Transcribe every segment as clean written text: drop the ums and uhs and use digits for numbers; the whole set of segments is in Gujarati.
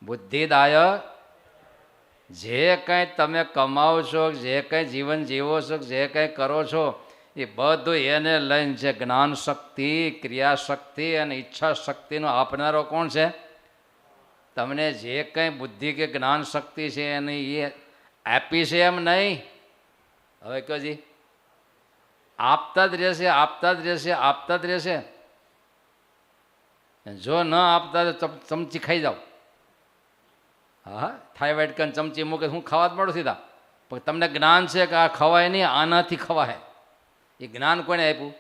બુદ્ધિદાય જે કંઈ તમે કમાવો છો, જે કંઈ જીવન જીવો છો, જે કંઈ કરો છો એ બધું એને લઈને છે. જ્ઞાન શક્તિ, ક્રિયા શક્તિ અને ઈચ્છા શક્તિનો આપનારો કોણ છે? તમને જે કંઈ બુદ્ધિ કે જ્ઞાન શક્તિ છે એને એ આપી છે એમ નહીં. હવે કહો જી, આપતા જ રહેશે, આપતા જ રહેશે, આપતા જ રહેશે. જો ન આપતા તો ચમચી ખાઈ જાઓ. હા, થાઇરોઇડ કન ચમચી મૂકે હું ખાવા જ મળું સીધા. પણ તમને જ્ઞાન છે કે આ ખવાય નહીં, આનાથી ખવાય. એ જ્ઞાન કોને આપ્યું?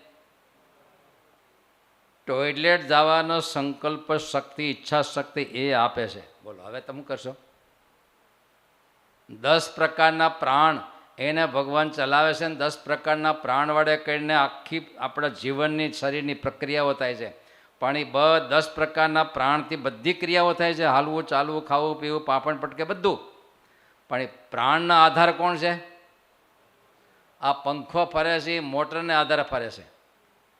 ટોયલેટ જવાનો સંકલ્પ શક્તિ, ઈચ્છા શક્તિ એ આપે છે. બોલો હવે તમે શું કરશો? 10 પ્રકારના પ્રાણ એને ભગવાન ચલાવે છે ને 10 પ્રકારના પ્રાણ વડે કરીને આખી આપણા જીવનની શરીરની પ્રક્રિયાઓ થાય છે. પણ એ 10 પ્રકારના પ્રાણથી બધી ક્રિયાઓ થાય છે. હાલવું, ચાલવું, ખાવું, પીવું, પાપણ પટકે બધું. પણ એ પ્રાણના આધાર કોણ છે? આ પંખો ફરે છે એ મોટરને આધારે ફરે છે.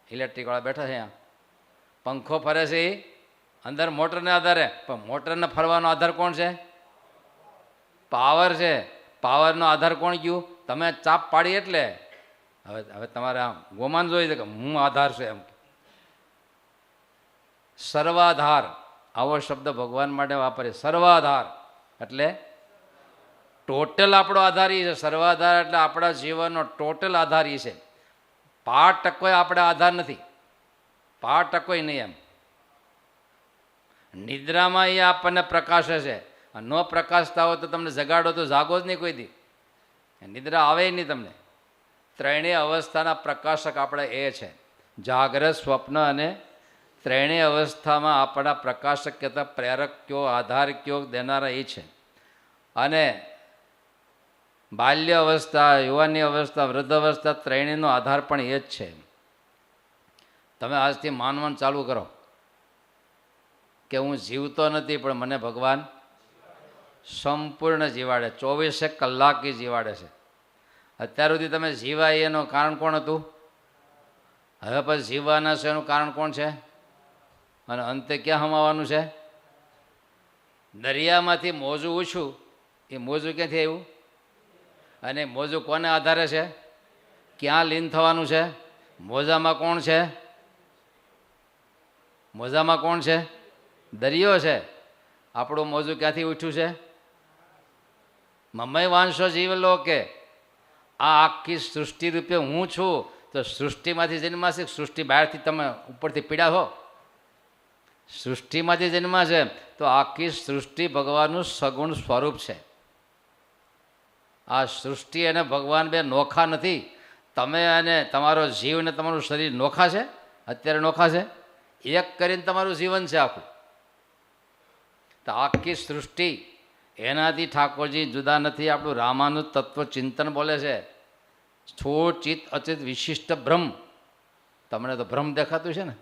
ઇલેક્ટ્રિકવાળા બેઠા છે અહીંયા. પંખો ફરે છે એ અંદર મોટરને આધારે, પણ મોટરને ફરવાનો આધાર કોણ છે? પાવર છે. પાવરનો આધાર કોણ ગયું? તમે ચાપ પાડી એટલે હવે તમારે આમ ગોમાન જોઈ છે કે હું આધાર છે એમ. સર્વાધાર આવો શબ્દ ભગવાન માટે વાપરે. સર્વાધાર એટલે ટોટલ આપણો આધાર એ છે. સર્વાધાર એટલે આપણા જીવનનો ટોટલ આધાર એ છે. 5% આપણે આધાર નથી, 5% નહીં. એમ નિદ્રામાં એ આપણને પ્રકાશે છે. ન પ્રકાશતા હોય તો તમને જગાડો તો જાગો જ નહીં કોઈ દી. નિદ્રા આવે નહીં તમને. ત્રણેય અવસ્થાના પ્રકાશક આપણે એ છે. જાગ્રત, સ્વપ્ન અને ત્રણેય અવસ્થામાં આપણા પ્રકાશક કહેતા પ્રેરક કયો, આધાર કયો દેનારા એ છે. અને બાલ્ય અવસ્થા, યુવાની અવસ્થા, વૃદ્ધ અવસ્થા ત્રણેયનો આધાર પણ એ જ છે. તમે આજથી માનવાનું ચાલુ કરો કે હું જીવતો નથી પણ મને ભગવાન સંપૂર્ણ જીવાડે, 24 કલાક એ જીવાડે છે. અત્યાર સુધી તમે જીવાય એનું કારણ કોણ હતું? હવે પછી જીવવાના છે એનું કારણ કોણ છે? અને અંતે ક્યાં હમાવાનું છે? દરિયામાંથી મોજું ઉછું, એ મોજું ક્યાંથી આવ્યું? અને મોજું કોને આધારે છે? ક્યાં લીન થવાનું છે? મોજામાં કોણ છે? મોજામાં કોણ છે? દરિયો છે. આપણું મોજું ક્યાંથી ઉઠ્યું છે? મમય વાંશો જીવ લો કે આ આખી સૃષ્ટિ રૂપે હું છું. તો સૃષ્ટિમાંથી જન્મા છે, સૃષ્ટિ બહારથી તમે ઉપરથી પીડા હો? સૃષ્ટિમાંથી જન્મા છે તો આખી સૃષ્ટિ ભગવાનનું સગુણ સ્વરૂપ છે. આ સૃષ્ટિ અને ભગવાન બે નોખા નથી. તમે અને તમારો જીવ ને તમારું શરીર નોખા છે. અત્યારે નોખા છે. એક કરીને તમારું જીવન છે આખું. તો આખી સૃષ્ટિ એનાથી ઠાકોરજી જુદા નથી. આપણું રામાનું તત્વ ચિંતન બોલે છે. સ્થૂળ, ચિત્ત, અચિત, વિશિષ્ટ બ્રહ્મ. તમને તો બ્રહ્મ દેખાતું છે ને?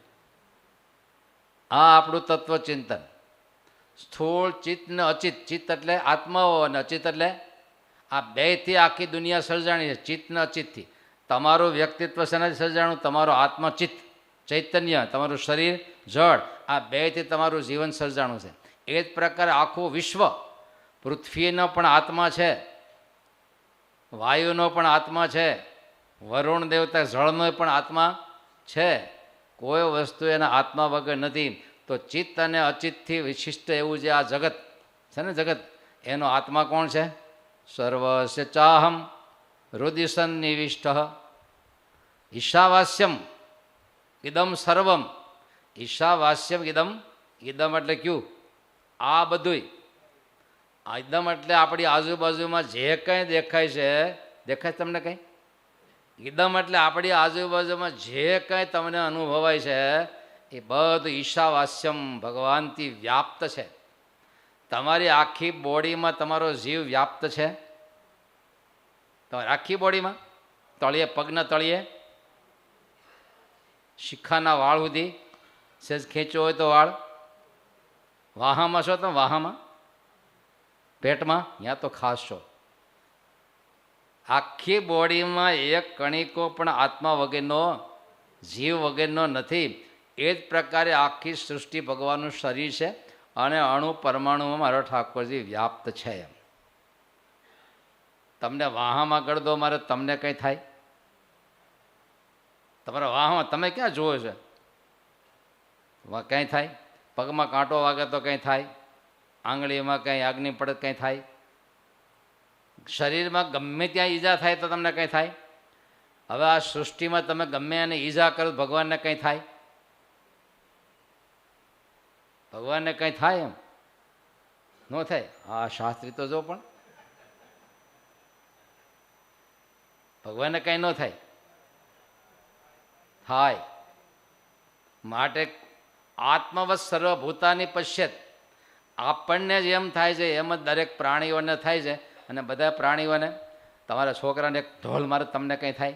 આ આપણું તત્વ ચિંતન. સ્થૂળ, ચિત્ત ને અચિત. ચિત્ત એટલે આત્માઓ અને અચિત એટલે આ બેથી આખી દુનિયા સર્જાણી છે. ચિત્ત ને અચિતથી. તમારું વ્યક્તિત્વ શેનાથી સર્જાણું? તમારો આત્મા ચિત્ત, ચૈતન્ય, તમારું શરીર જળ, આ બેથી તમારું જીવન સર્જાણું છે. એ જ પ્રકારે આખું વિશ્વ, પૃથ્વીનો પણ આત્મા છે, વાયુનો પણ આત્મા છે, વરુણ દેવતા જળનો પણ આત્મા છે. કોઈ વસ્તુ એના આત્મા વગર નથી. તો ચિત્ત અને અચિતથી વિશિષ્ટ એવું જે આ જગત છે ને, જગત એનો આત્મા કોણ છે? સર્વસ્ય ચાહમ હૃદય સન્નિવિષ્ટ ઈશાવાસ્યમ ઇદમ સર્વમ. ઈશાવાસ્યમ ઇદમ. ઇદમ એટલે ક્યું? આ બધુંય. ઇદમ એટલે આપણી આજુબાજુમાં જે કંઈ દેખાય છે, દેખાય તમને કંઈ? ઇદમ એટલે આપણી આજુબાજુમાં જે કંઈ તમને અનુભવાય છે એ બધું ઈશાવાસ્યમ ભગવાનથી વ્યાપ્ત છે. તમારી આખી બોડીમાં તમારો જીવ વ્યાપ્ત છે. તમારી આખી બોડીમાં, તળિયે, પગના તળિયે, શિખાના વાળ સુધી, સેજ ખેંચો હોય તો વાળ, વાહામાં છો તો વાહામાં, પેટમાં, ત્યાં તો ખાસ છો. આખી બોડીમાં એક કણિકો પણ આત્મા વગરનો, જીવ વગરનો નથી. એ જ પ્રકારે આખી સૃષ્ટિ ભગવાનનું શરીર છે અને અણુ પરમાણુમાં મારો ઠાકોરજી વ્યાપ્ત છે એમ. તમને વાહામાં ગળ દો મારે, તમને કંઈ થાય? તમારા વાહમાં તમે ક્યાં જુઓ છો? કંઈ થાય? પગમાં કાંટો વાગે તો કંઈ થાય? આંગળીમાં કંઈ આગની પડે કંઈ થાય? શરીરમાં ગમે ત્યાં ઈજા થાય તો તમને કંઈ થાય? હવે આ સૃષ્ટિમાં તમે ગમે એને ઈજા કરો ભગવાનને કંઈ થાય? ભગવાનને કંઈ થાય એમ ન થાય. આ શાસ્ત્રી તો જો પણ ભગવાનને કંઈ ન થાય. થાય. માટે આત્મવત સર્વભૂતાની પશ્યત, આપણને જ એમ થાય છે એમ જ દરેક પ્રાણીઓને થાય છે. અને બધા પ્રાણીઓને, તમારા છોકરાને એક ઢોલ મારે તમને કંઈ થાય?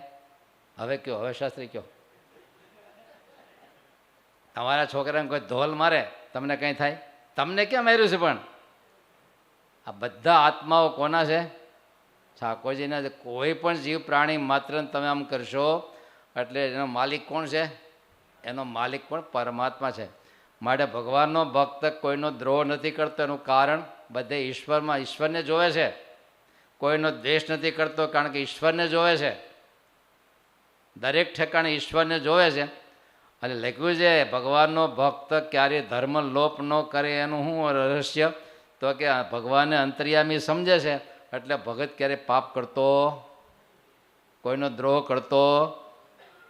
હવે કયો, હવે શાસ્ત્રી કયો, તમારા છોકરાને કોઈ ઢોલ મારે તમને કંઈ થાય? તમને ક્યાં માર્યું છે? પણ આ બધા આત્માઓ કોના છે? ઠાકોરજીના છે. કોઈ પણ જીવ પ્રાણી માત્ર તમે આમ કરશો એટલે એનો માલિક કોણ છે? એનો માલિક પણ પરમાત્મા છે. માટે ભગવાનનો ભક્ત કોઈનો દ્રોહ નથી કરતો. એનું કારણ બધે ઈશ્વરમાં, ઈશ્વરને જોવે છે. કોઈનો દ્વેષ નથી કરતો કારણ કે ઈશ્વરને જોવે છે. દરેક ઠેકાણે ઈશ્વરને જોવે છે. અને લખ્યું છે ભગવાનનો ભક્ત ક્યારેય ધર્મ લોપ ન કરે. એનું શું રહસ્ય? તો કે ભગવાનને અંતર્યામી સમજે છે એટલે ભગત ક્યારેય પાપ કરતો, કોઈનો દ્રોહ કરતો,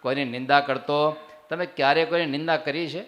કોઈની નિંદા કરતો. તમે ક્યારેય કોઈની નિંદા કરી છે?